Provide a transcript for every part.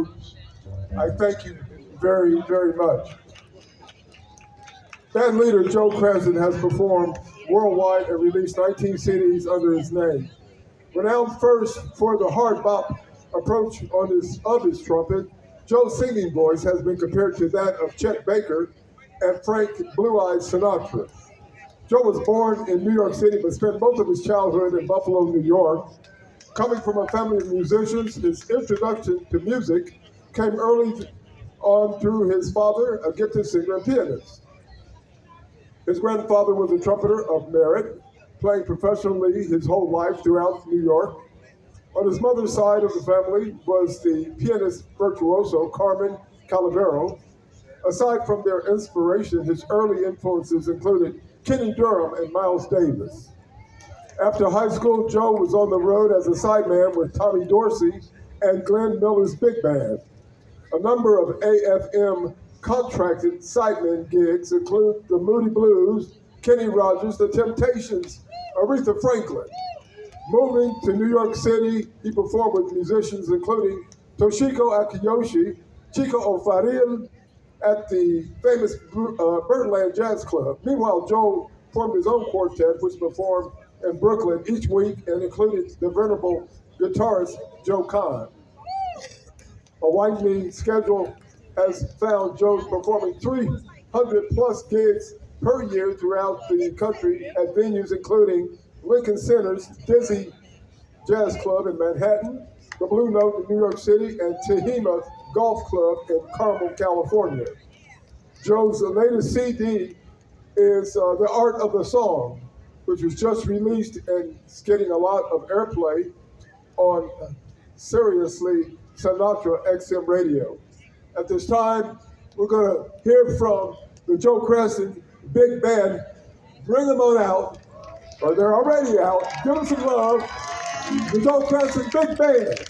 groups. I thank you very, very much. Band leader Joe Crescent has performed worldwide and released 19 CDs under his name. Renowned first for the hard bop approach of his trumpet, Joe's singing voice has been compared to that of Chet Baker and Frank Blue Eyed Sinatra. Joe was born in New York City but spent most of his childhood in Buffalo, New York. Coming from a family of musicians, his introduction to music came early on through his father, a gifted singer and pianist. His grandfather was a trumpeter of merit, playing professionally his whole life throughout New York. On his mother's side of the family was the pianist virtuoso Carmen Calavero. Aside from their inspiration, his early influences included Kenny Dorham and Miles Davis. After high school, Joe was on the road as a sideman with Tommy Dorsey and Glenn Miller's big band. A number of AFM contracted sidemen gigs include the Moody Blues, Kenny Rogers, the Temptations, Aretha Franklin. Moving to New York City, he performed with musicians including Toshiko Akiyoshi, Chico O'Farrill at the famous Birdland Jazz Club. Meanwhile, Joe formed his own quartet, which performed in Brooklyn each week and included the venerable guitarist Joe Kahn. A widening schedule has found Joe performing 300 plus gigs per year throughout the country at venues including Lincoln Center's Dizzy Jazz Club in Manhattan, the Blue Note in New York City, and Tehima Golf Club in Carmel, California. Joe's latest CD is The Art of the Song, which was just released and is getting a lot of airplay on Seriously Sinatra XM radio. At this time, we're going to hear from the Joe Crescent Big Band. Bring them on out, or they're already out. Give them some love. The Joe Crescent Big Band.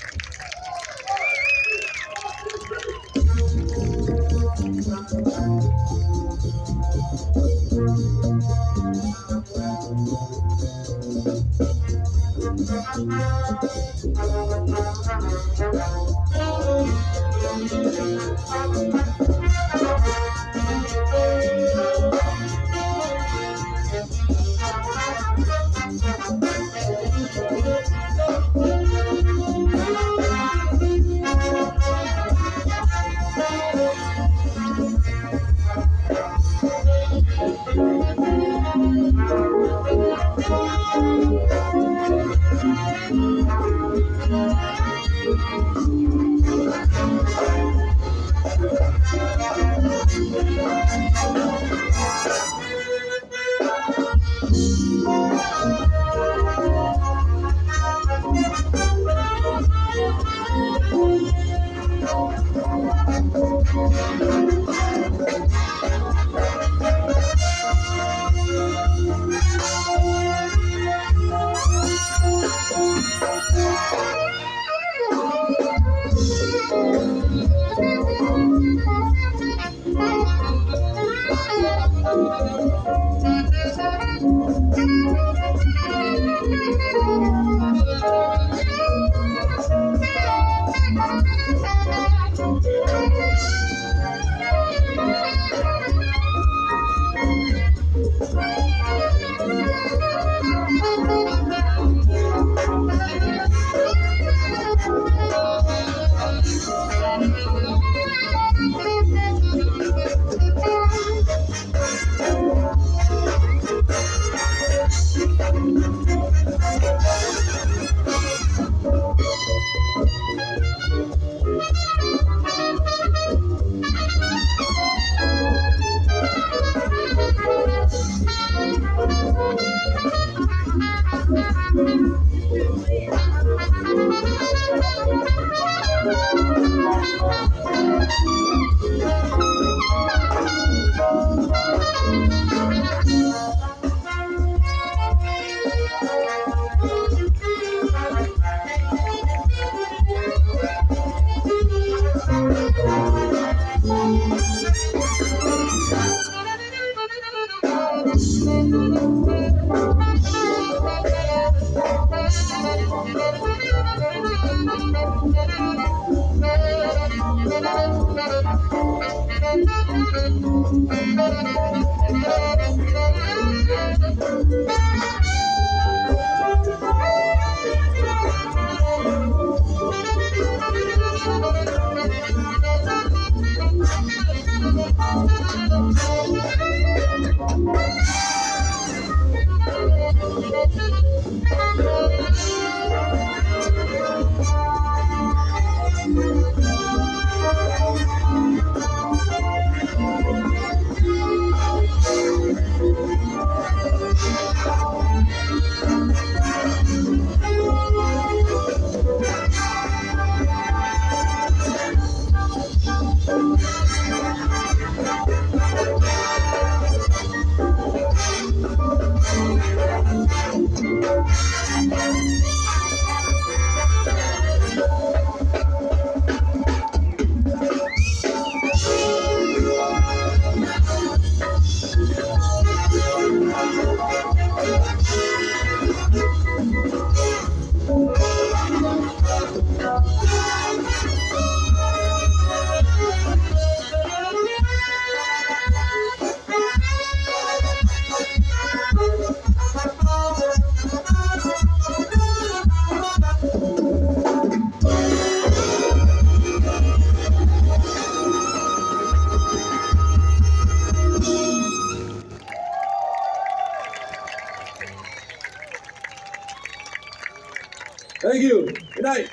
Thank you. Good night.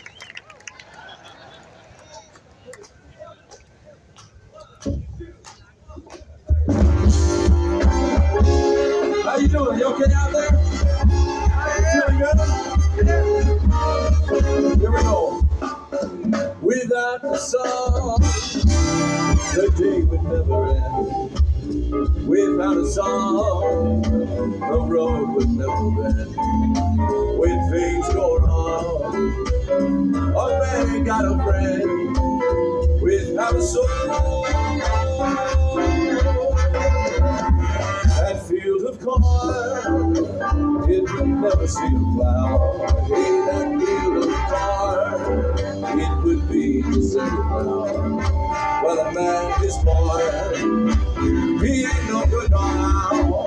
How you doing? You okay out there? Feeling good? Here we go. Without the sun, the day would never end. Without a song, the road would never bend. When things go wrong, a man ain't got a friend. Without a soul, that field of corn, it would never see a plow. Hey, that field of corn, it would be deserted now. Well, a man is born, he ain't no good now.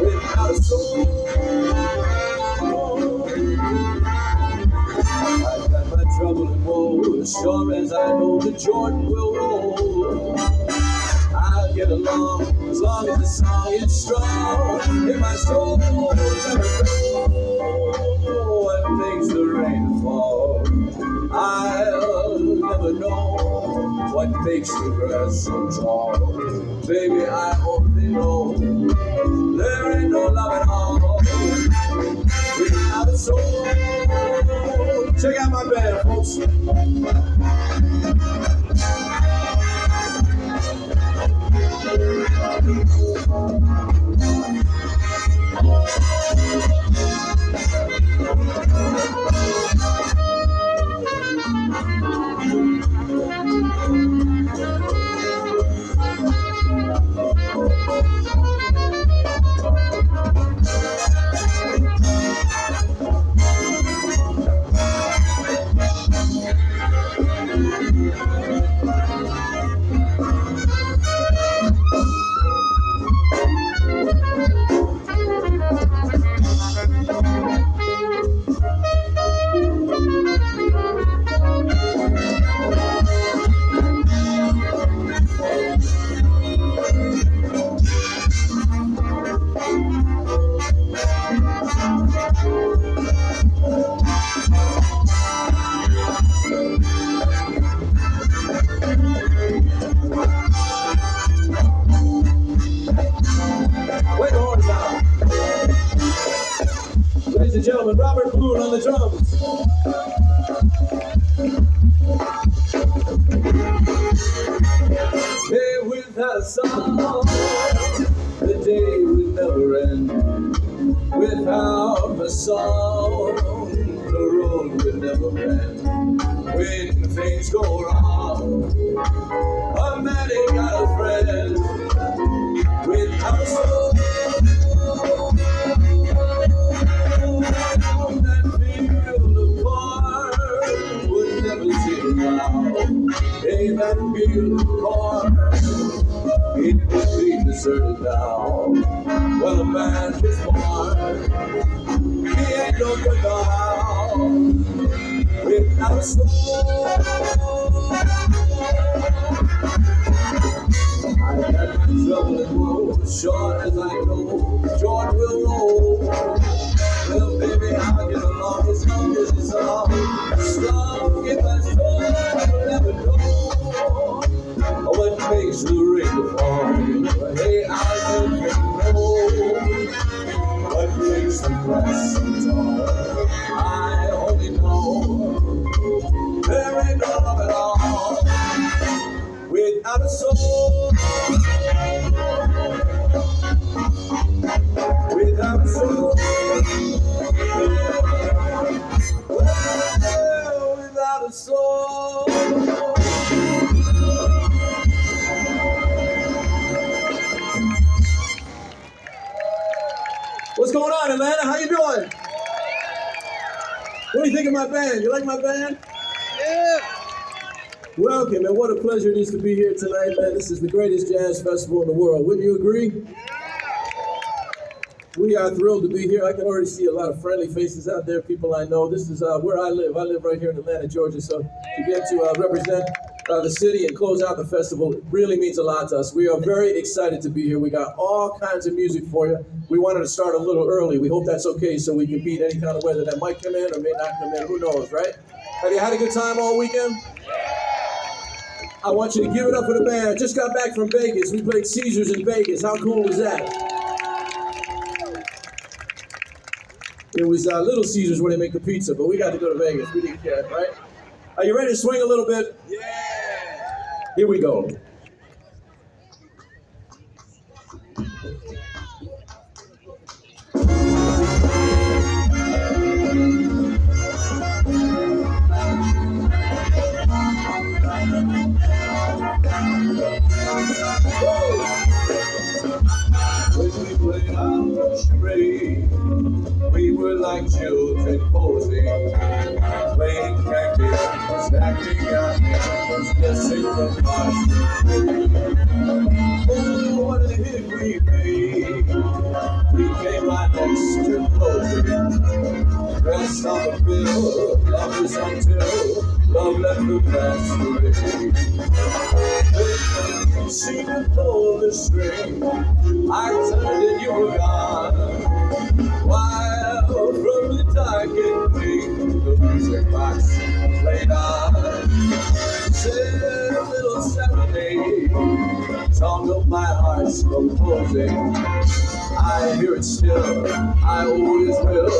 Without a soul, I've got my trouble and woe, as sure as I know the Jordan will roll. I'll get along as long as the song is strong. If my soul never know what makes the rain fall, I'll never know what makes the grass so tall. Baby, I only know there ain't no love at all without a soul. Check out my band, folks. Ladies and gentlemen, Robert Boone on the drums. Hey, without a song, the day would never end. Without a song, the road would never bend. When things go wrong, a man ain't got a friend. Without a song, that field of corn would never see the cloud. Hey, that beautiful corner, it would be deserted now. Well, a man was born, he ain't no good now, without a soul. I got my trouble and woe, short as I go, short will roll. Well, baby, I'll get along as long as it's all strong in my soul. I'll never know what makes the rain fall. Hey, I'll never know what makes the grass so tall. I only know there ain't no love at all without a soul. Without a soul. Well, without a soul. What's going on, Atlanta? How you doing? What do you think of my band? You like my band? Yeah. Welcome, and what a pleasure it is to be here tonight, man. This is the greatest jazz festival in the world. Wouldn't you agree? We are thrilled to be here. I can already see a lot of friendly faces out there, people I know. This is where I live. I live right here in Atlanta, Georgia. So to get to represent the city and close out the festival really means a lot to us. We are very excited to be here. We got all kinds of music for you. We wanted to start a little early. We hope that's okay so we can beat any kind of weather that might come in or may not come in. Who knows, right? Have you had a good time all weekend? I want you to give it up for the band. I just got back from Vegas. We played Caesars in Vegas. How cool was that? It was Little Caesars where they make the pizza, but we got to go to Vegas. We didn't care, right? Are you ready to swing a little bit? Yeah. Here we go. When we played our charade, we were like children posing, playing practice, stacking our hands, guessing the parts. Oh, what a hit we made! We came right next to closing, rest on the bill, lovers until love left the masquerade. She could pull the string, I turned and you were gone. While from the darkened wing, the music box played on. Said a little serenade, song of my heart's composing. I hear it still, I always will,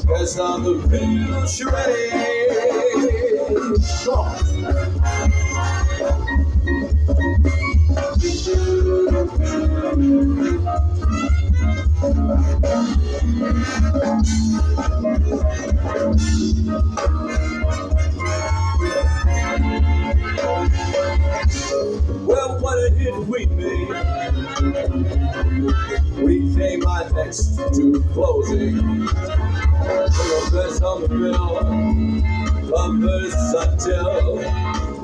rest on the pillow charade. Come on. Well, what a hit we made. We came right next to closing. Lovers on the bill, lovers until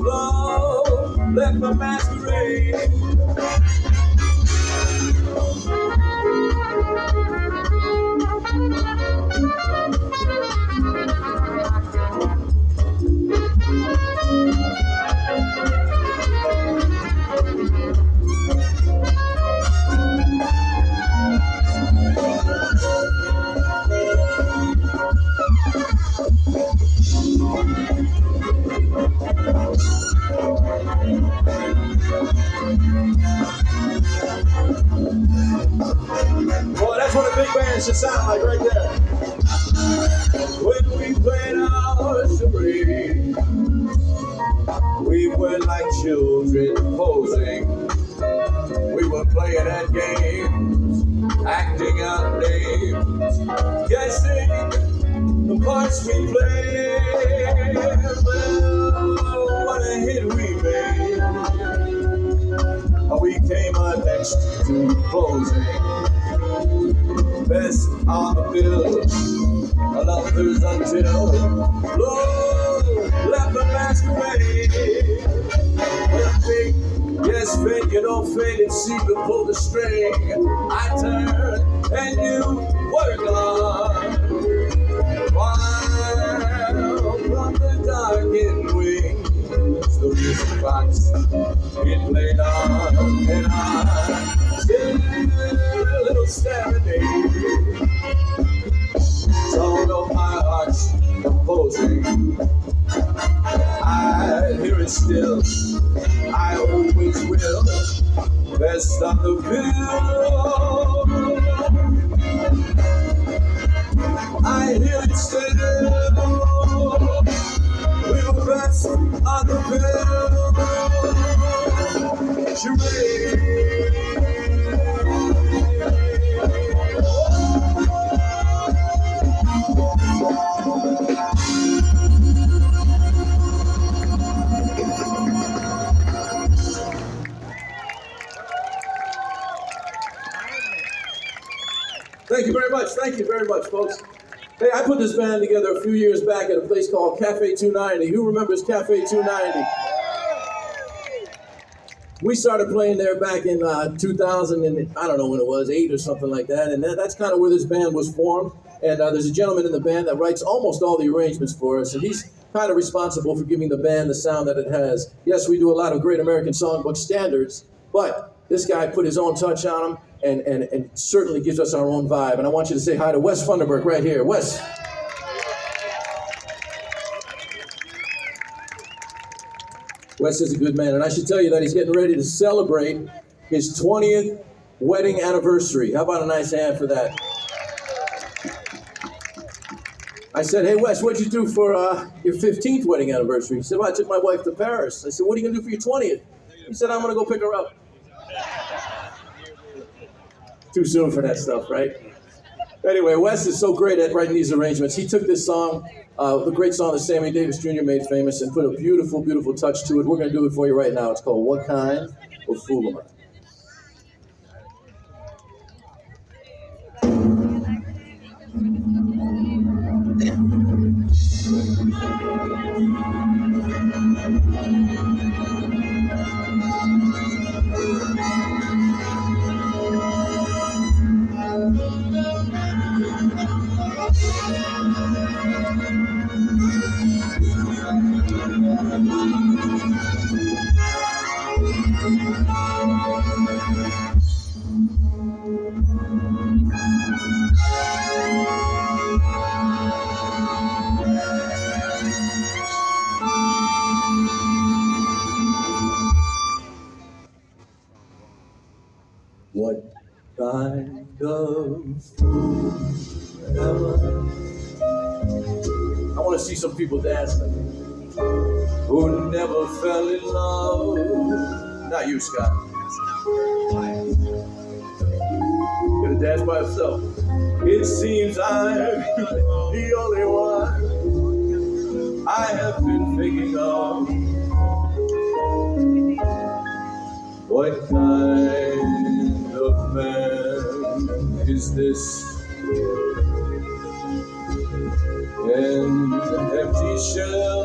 love left the masquerade. Boy, that's what a big band should sound like right there. When we played our charade, we were like children posing. We were playing at games, acting out names, guessing the parts we played. Well, what a hit we made. We came on next to closing. Best on the bill, lovers until love left the masquerade. You know, fate, it seemed to pull the string. I turned and you were gone. While from the darkened wings, the music box, it played on. And I still a little serenade, song of my heart's composing. I hear it still, I always will, best on the bill. I hear it still, we'll best on the bill. Charade. Thank you very much, folks. Hey, I put this band together a few years back at a place called Cafe 290. Who remembers Cafe 290? We started playing there back in 2000, and I don't know when it was, 8 or something like that, and that's kind of where this band was formed. And there's a gentleman in the band that writes almost all the arrangements for us, and he's kind of responsible for giving the band the sound that it has. Yes, we do a lot of great American songbook standards, but this guy put his own touch on them, and certainly gives us our own vibe. And I want you to say hi to Wes Funderburk right here. Wes. Wes is a good man, and I should tell you that he's getting ready to celebrate his 20th wedding anniversary. How about a nice hand for that? I said, hey, Wes, what'd you do for your 15th wedding anniversary? He said, well, I took my wife to Paris. I said, what are you going to do for your 20th? He said, I'm going to go pick her up. Too soon for that stuff, right? Anyway, Wes is so great at writing these arrangements. He took this song, the great song that Sammy Davis Jr. made famous, and put a beautiful, beautiful touch to it. We're going to do it for you right now. It's called What Kind of Fool Am I? What kind of fool am I want to see some people dancing who never fell in love. Not you, Scott. Gonna dance by himself. It seems I'm the only one I have been thinking of. What kind of man is this? An empty shell,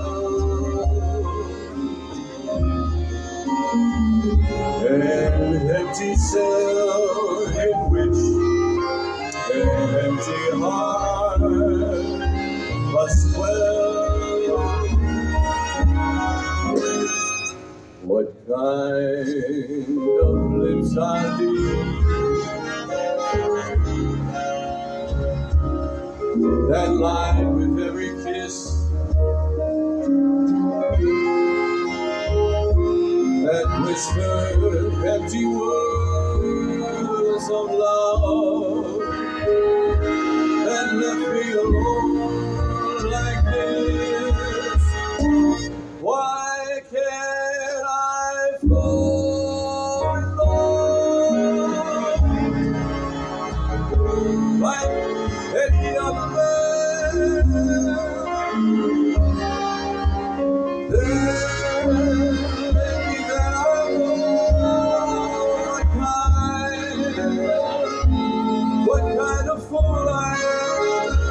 an empty cell in which an empty heart must dwell. What kind of lips are these that lie with every kiss, that whisper empty words of love, that left me alone like this? Why can't I fall in love like any other man? Maybe that I know what kind of fool I am.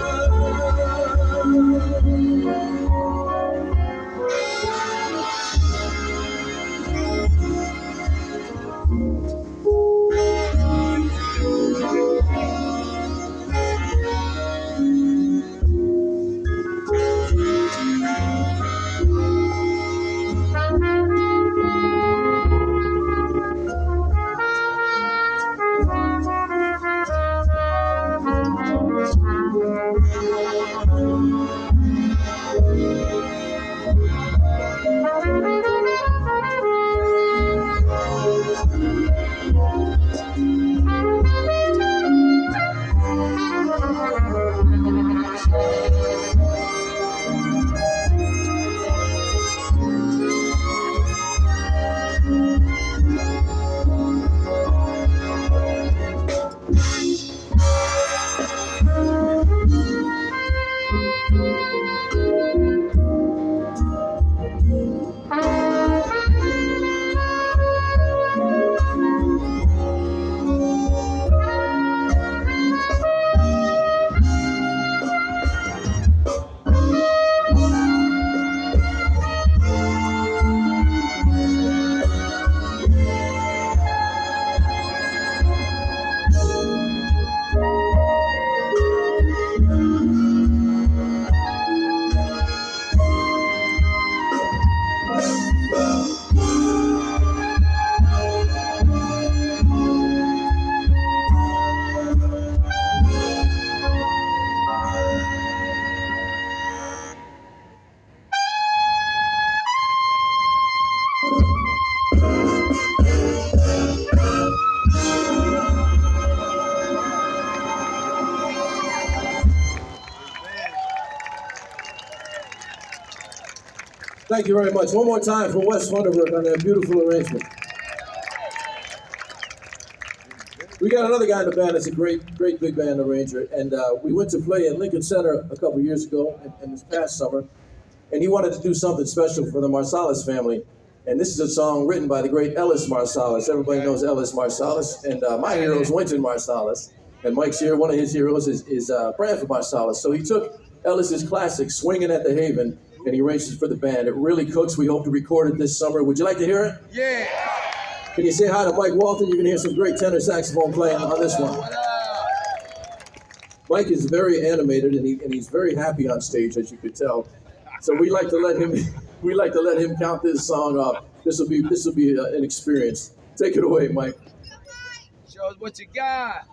Thank you very much. One more time for Wes Funderburk on that beautiful arrangement. We got another guy in the band that's a great big band arranger, and we went to play at Lincoln Center a couple years ago in this past summer, and he wanted to do something special for the Marsalis family. And this is a song written by the great Ellis Marsalis. Everybody knows Ellis Marsalis, and my hero is Wynton Marsalis, and Mike's here. One of his heroes is Branford Marsalis. So he took Ellis's classic, Swinging at the Haven, and he arranged it for the band. It really cooks. We hope to record it this summer. Would you like to hear it? Yeah. Can you say hi to Mike Walton? You're going to hear some great tenor saxophone playing on this one. Mike is very animated, and he's very happy on stage, as you could tell. So we like to let him count this song off. This will be an experience. Take it away, Mike. Show us what you got.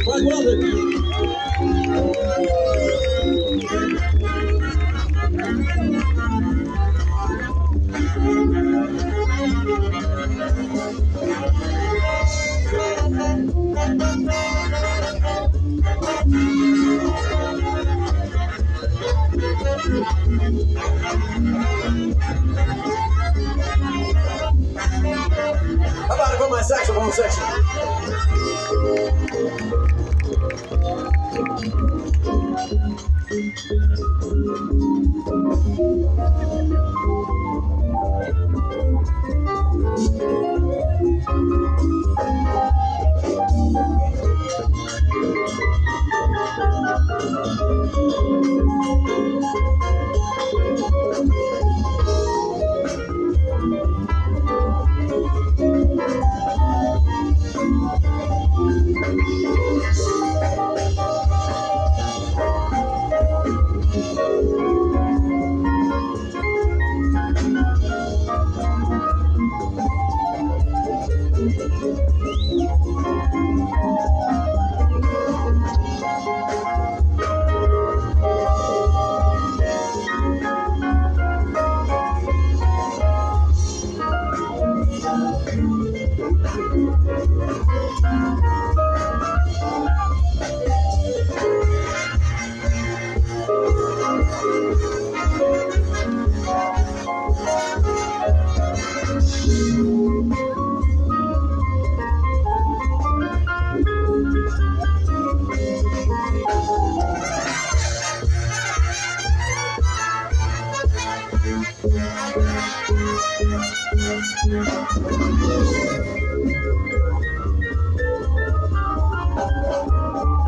Quite well then. How about it for my saxophone section?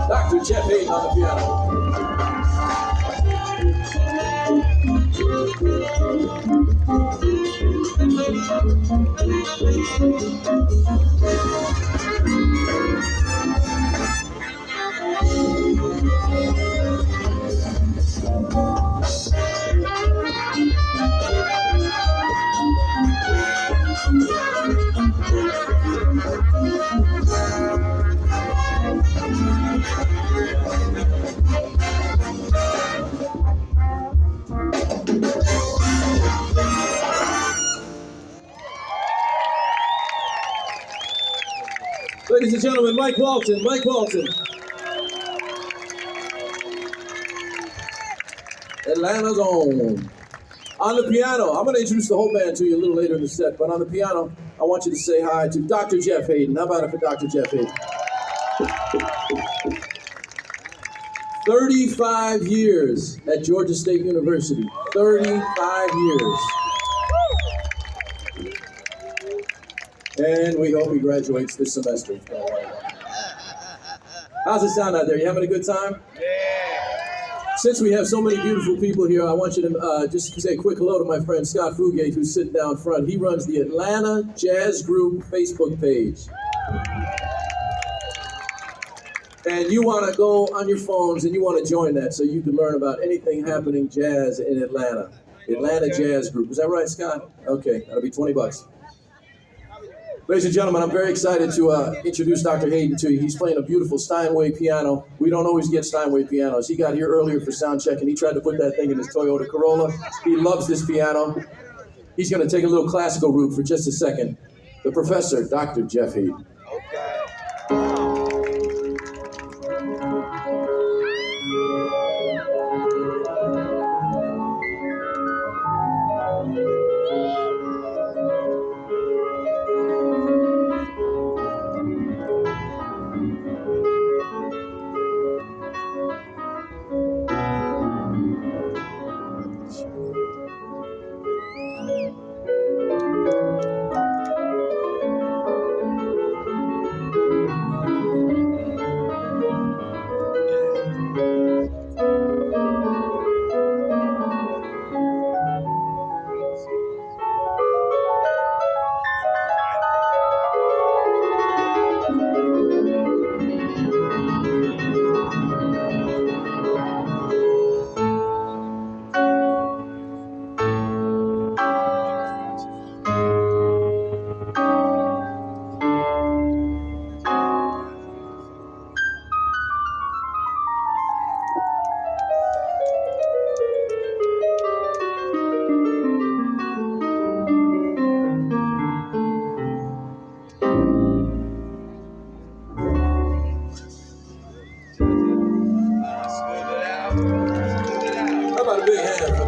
Dr. Jeff Hayden on the piano. Ladies and gentlemen, Mike Walton, Mike Walton. Atlanta's own. On the piano, I'm going to introduce the whole band to you a little later in the set, but on the piano, I want you to say hi to Dr. Jeff Hayden. How about it for Dr. Jeff Hayden? 35 years at Georgia State University. 35 years. And we hope he graduates this semester. How's it sound out there? You having a good time? Yeah. Since we have so many beautiful people here, I want you to just say a quick hello to my friend Scott Fugate, who's sitting down front. He runs the Atlanta Jazz Group Facebook page. And you want to go on your phones and you want to join that so you can learn about anything happening jazz in Atlanta. Atlanta Jazz Group. Is that right, Scott? Okay, that'll be $20. Ladies and gentlemen, I'm very excited to introduce Dr. Hayden to you. He's playing a beautiful Steinway piano. We don't always get Steinway pianos. He got here earlier for sound check and he tried to put that thing in his Toyota Corolla. He loves this piano. He's going to take a little classical route for just a second. The professor, Dr. Jeff Hayden.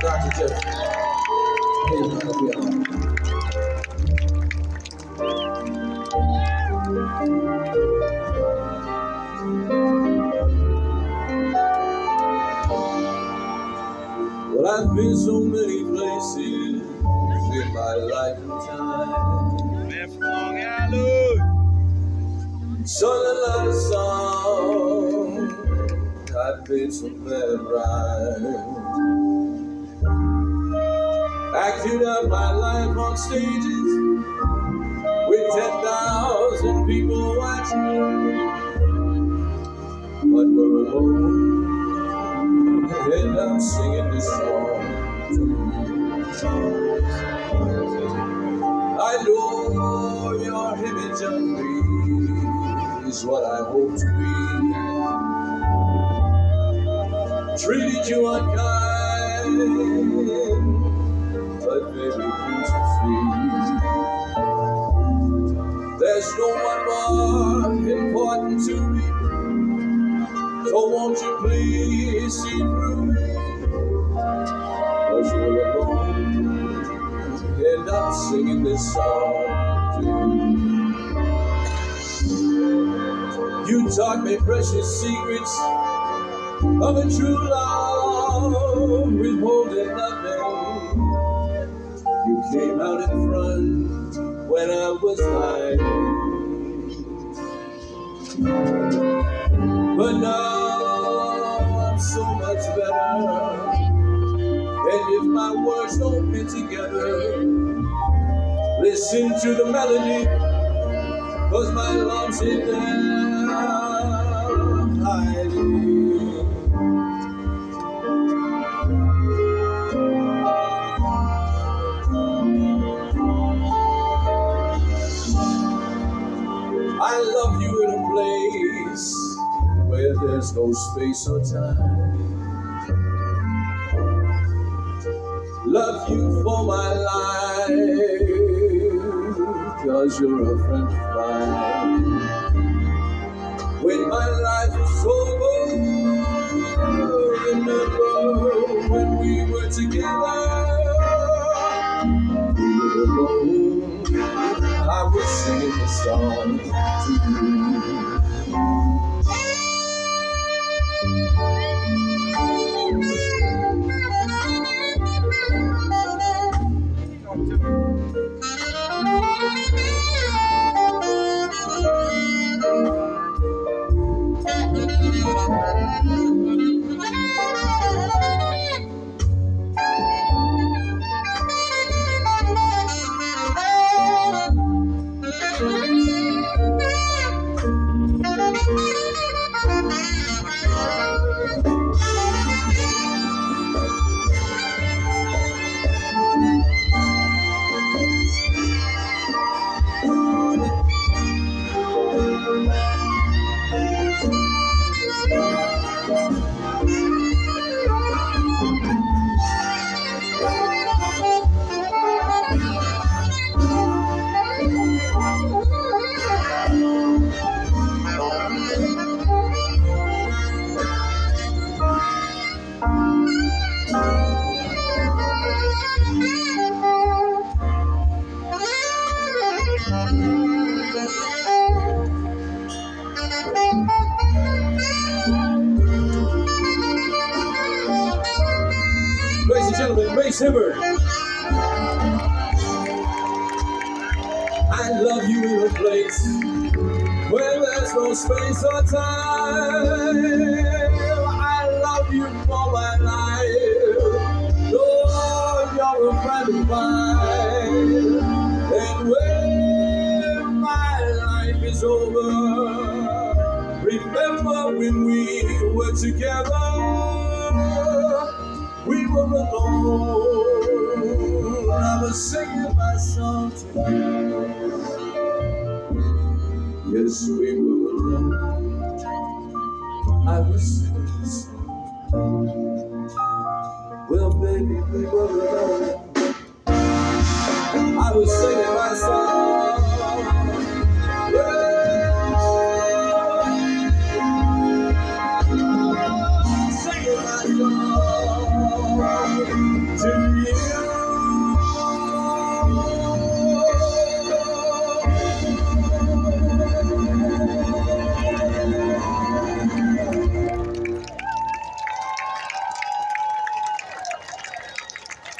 Dr. Jeff. Hey, we are. Well, I've been so many places in my lifetime. Man from Long Island. Sung a lot of songs. I've been some bad rhymes. Acted out my life on stages with 10,000 people watching. But we're alone, and I'm singing this song to you. I know your image of me is what I hope to be. Treated you unkind, but baby, please be free. There's no one more important to me, so won't you please see through me? 'Cause we're alone, and I'm singing this song to you. You taught me precious secrets of a true love, withholding nothing. You came out in front when I was hiding. But now I'm so much better. And if my words don't fit together, listen to the melody, 'cause my love's in there hiding. I love you in a place where there's no space or time. Love you for my life, 'cause you're a friend of mine. When my life is over, remember when we were together. We were alone, I was singing this song to you. Ladies and gentlemen, Grace Hibbert. I love you in a place where there's no space or time. I love you for my life. Lord, you're a friend of mine. And when my life is over, remember when we were together. We were alone. I was singing my song to you. Yes, we were alone. I was singing this song. Well, baby, we were alone. I was singing my song. Singing my song. to you.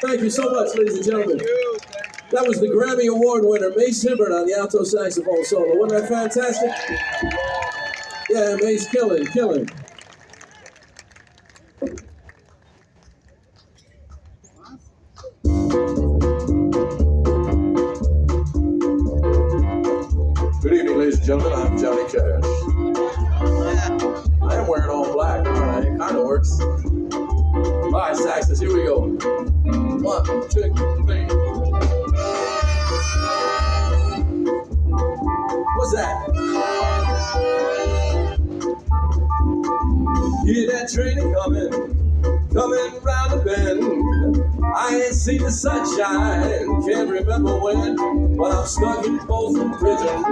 Thank you so much, ladies and gentlemen. That was the Grammy Award winner, Mace Hibbert, on the alto saxophone solo. Wasn't that fantastic? Yeah, Mace, killing. Good evening, ladies and gentlemen. I'm Johnny Cash. I am wearing all black, aren't I? It kind of works. All right, saxes, here we go. 1, 2, 3. What's that? Hear that train coming round the bend. I ain't seen the sunshine, can't remember when, but I'm stuck in Folsom Prison.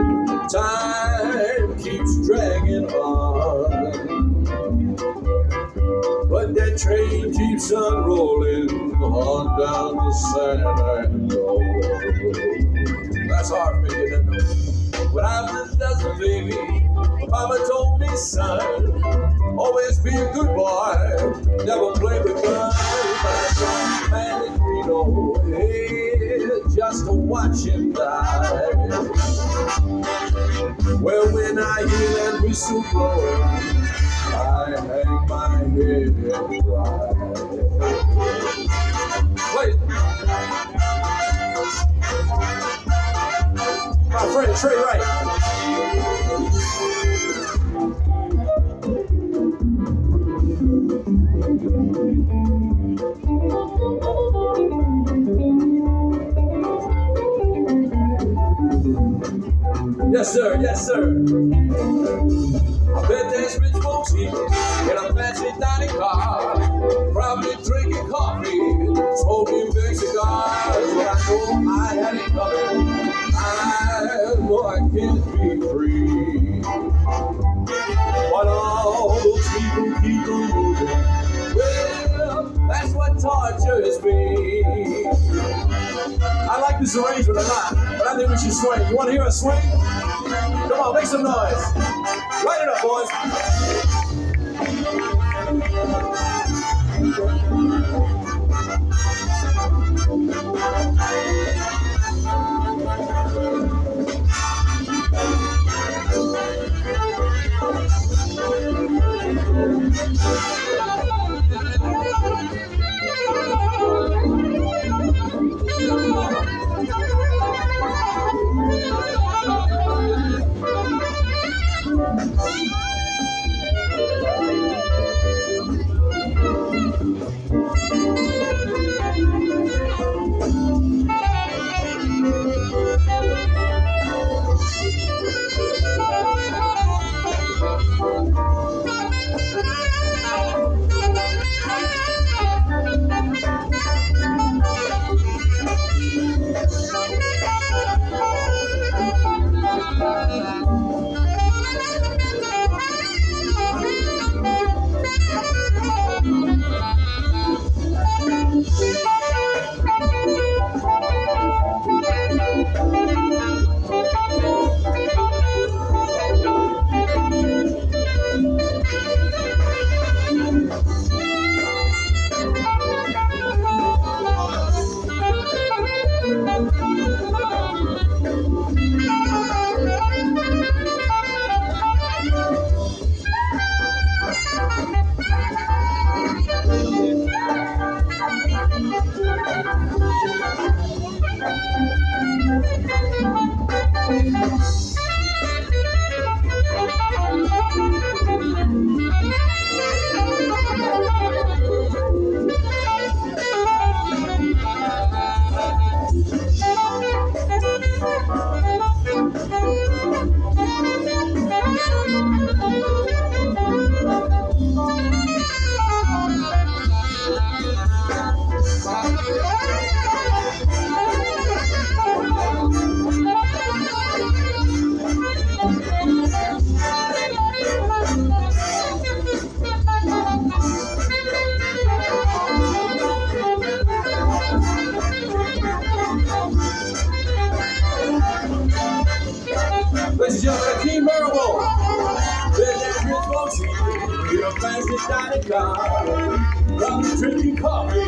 Time keeps dragging on, but that train keeps on rolling on down the San Andreas. That's hard for me to know. When I was just a baby, Mama told me, son, always be a good boy, never play with guns. But I saw a man in Reno, hey, just to watch him die. Well, when I hear that whistle blowing, I hang my head and cry. Wait. My friend Trey Wright. Yes, sir. Yes, sir. I bet there's rich folks here in a fancy dining car, probably drinking coffee, smoking big cigars. But I know I had it coming. I know I can't be free. But all those people keep on moving. Well, that's what tortures me. I like this arrangement a lot, but I think we should swing. You want to hear us swing? Come on, make some noise. Light it up, boys. drinking coffee,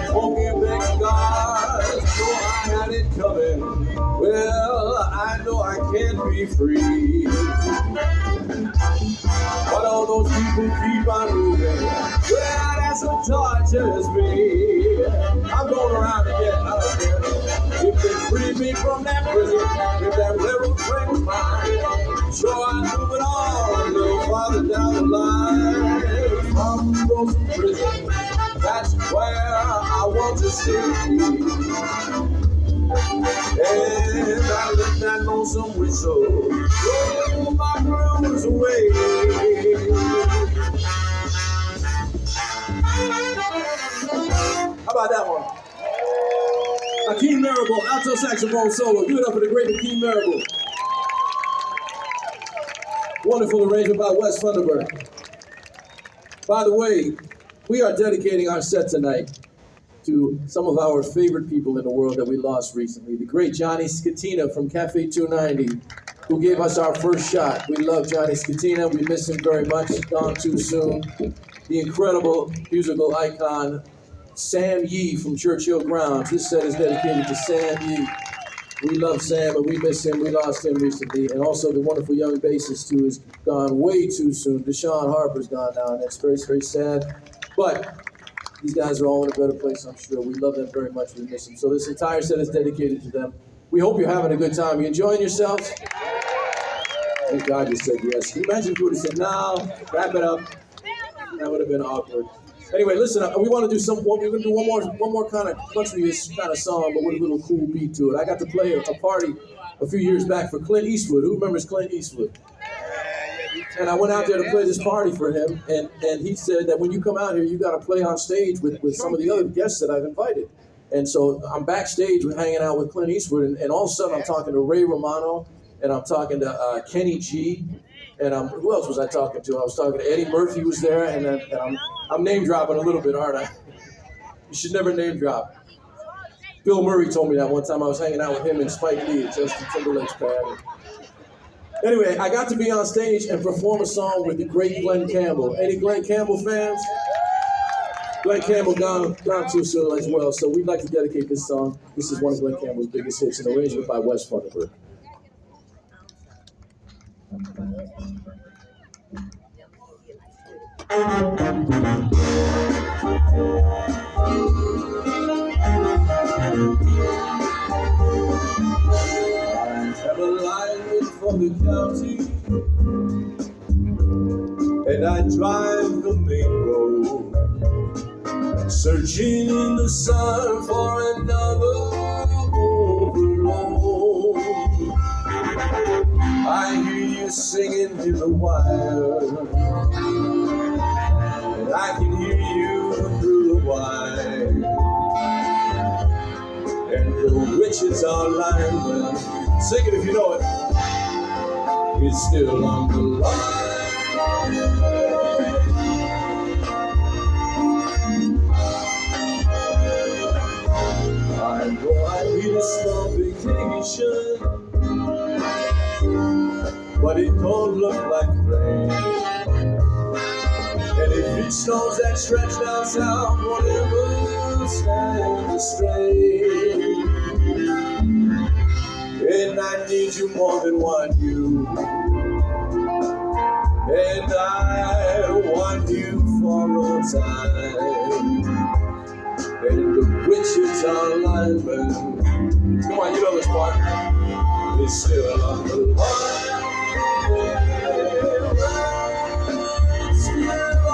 smoking big cigars. Know I had it coming. Well, I know I can't be free. But all those people keep on moving. Well, that's what tortures me. I'm going around again, I don't care. If they free me from that prison, if that railroad train was mine, sure I'd move it on a little farther down the line. From Frozen prison, that's where I want to stay. And I let that lonesome whistle blow my blues away. How about that one? Akeem Marable, alto saxophone solo. Give it up for the great Akeem Marable. Wonderful arrangement by Wes Funderburg. By the way, we are dedicating our set tonight to some of our favorite people in the world that we lost recently. The great Johnny Scatina from Cafe 290, who gave us our first shot. We love Johnny Scatina. We miss him very much. Gone too soon. The incredible musical icon, Sam Yee from Churchill Grounds. This set is dedicated to Sam Yee. We love Sam, and we miss him. We lost him recently. And also the wonderful young bassist who has gone way too soon. Deshaun Harper's gone now, and it's very, very sad. But these guys are all in a better place, I'm sure. We love them very much. We miss them. So this entire set is dedicated to them. We hope you're having a good time. You enjoying yourselves? Thank God you said yes. Can you imagine if you would have said, no, wrap it up? That would have been awkward. Anyway, listen, we want to do we're going to do one more kind of country-ish kind of song, but with a little cool beat to it. I got to play a party a few years back for Clint Eastwood. Who remembers Clint Eastwood? And I went out there to play this party for him, and he said that when you come out here, you got to play on stage with some of the other guests that I've invited. And so I'm backstage hanging out with Clint Eastwood, and all of a sudden I'm talking to Ray Romano, and I'm talking to Kenny G, and who else was I talking to? I was talking to Eddie Murphy was there, and I'm name dropping a little bit, aren't I? You should never name drop. Bill Murray told me that one time. I was hanging out with him and Spike Lee at Justin Timberlake's pad. Anyway, I got to be on stage and perform a song with the great Glenn Campbell. Any Glenn Campbell fans? Glenn Campbell gone too soon as well, so we'd like to dedicate this song. This is one of Glenn Campbell's biggest hits, an arrangement by Wes Funderburg. I'm a lineman from the county, and I drive the main road, searching in the sun for another overload. I hear you singing in the wire, and I can hear you through the wire. And the Wichita lineman, sing it if you know it, is still on the line. I know I need a small vacation, but it don't look like rain. And if it snows that stretch down south, whatever stand the strain. And I need you more than want you, and I want you for all time. And the Wichita lineman, come on, you know this part, is still on the line. Still on the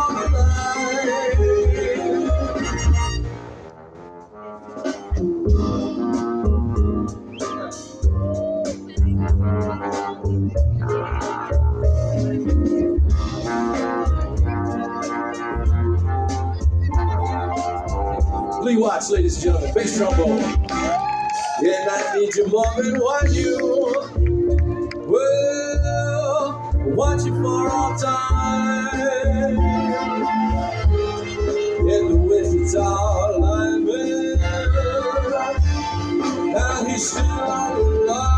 Lee Watts, ladies and gentlemen, bass trombone. And I need you more than want you. Well, want you for all time. And the Wichita lineman, and he's still on the line.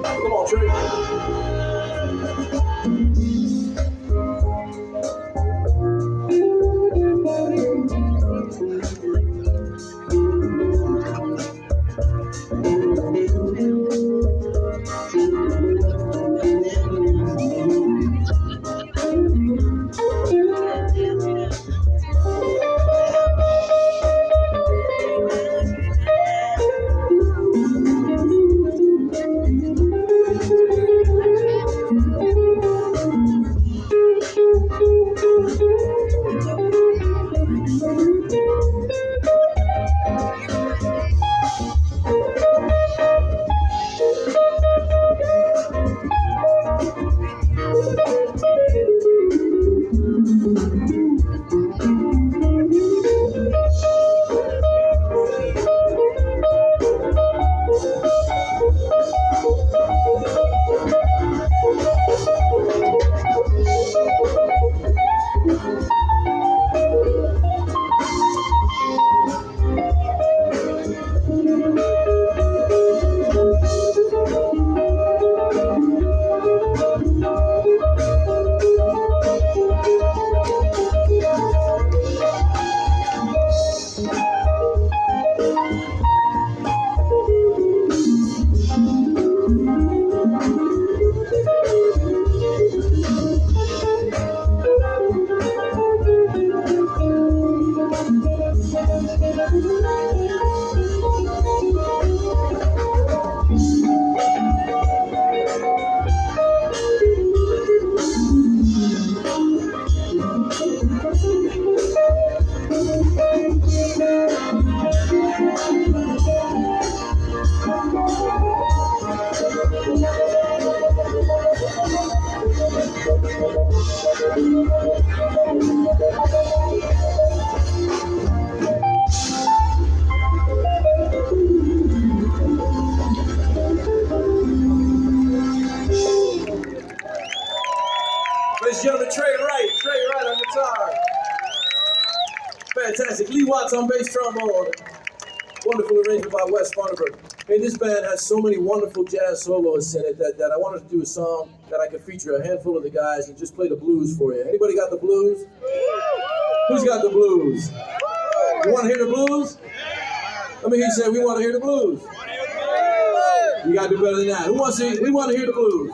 Come on, Trey. Ladies and gentlemen, Trey Wright on guitar. Fantastic. Lee Watts on bass trombone. Wonderful arrangement by Wes Farnberg. Hey, this band has so many wonderful jazz soloists in it that I wanted to do a song that I could feature a handful of the guys and just play the blues for you. Anybody got the blues? Who's got the blues? You want to hear the blues? Let me hear you say, we want to hear the blues. You got to do better than that. Who wants to? We want to hear the blues.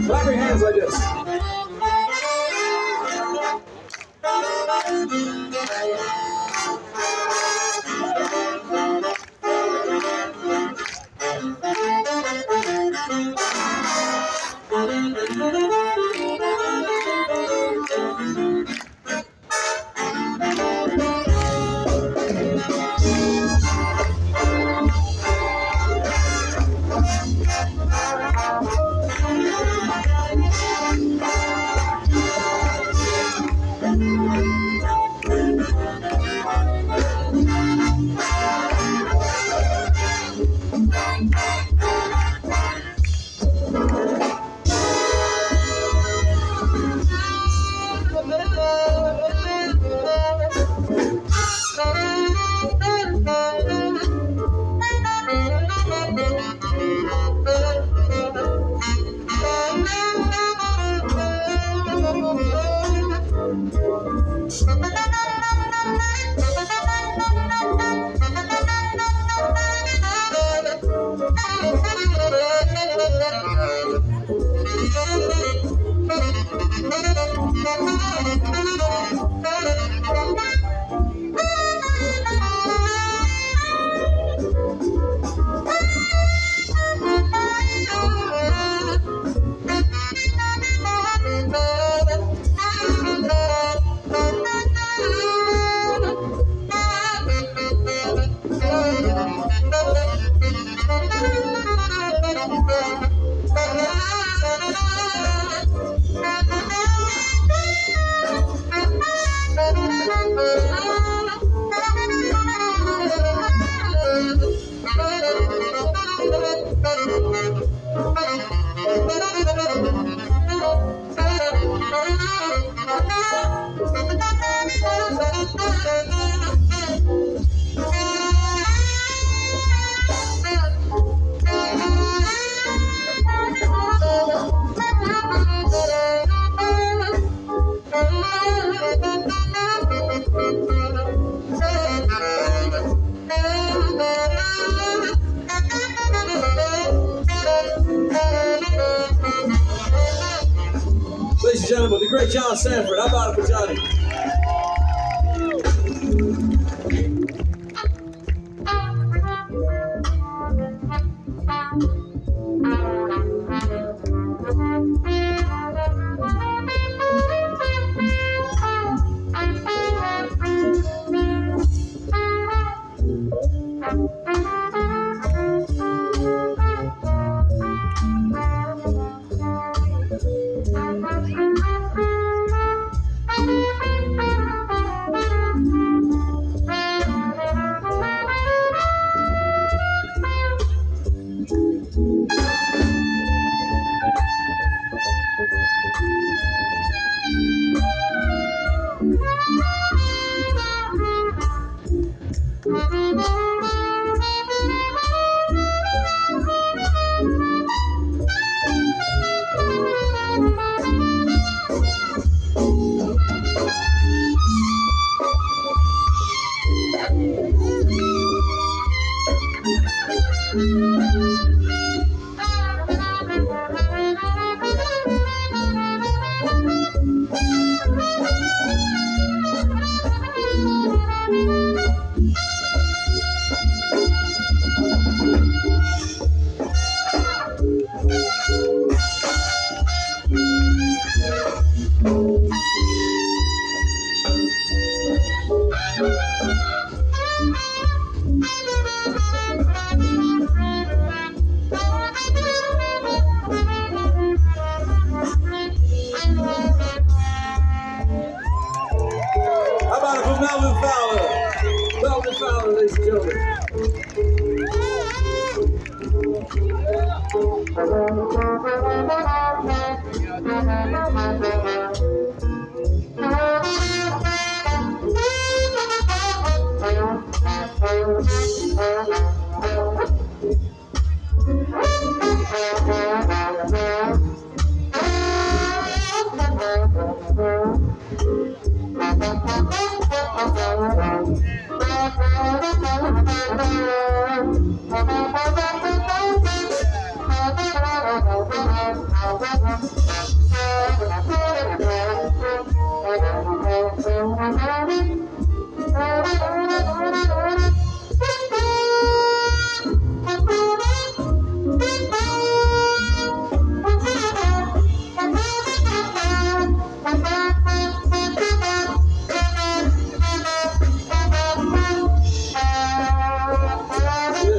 Clap your hands like this. great John Sanford. How about it for Johnny? How about it for Melvin Fowler? Melvin Fowler, ladies and gentlemen.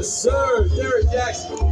Yes, sir, Derek Jackson.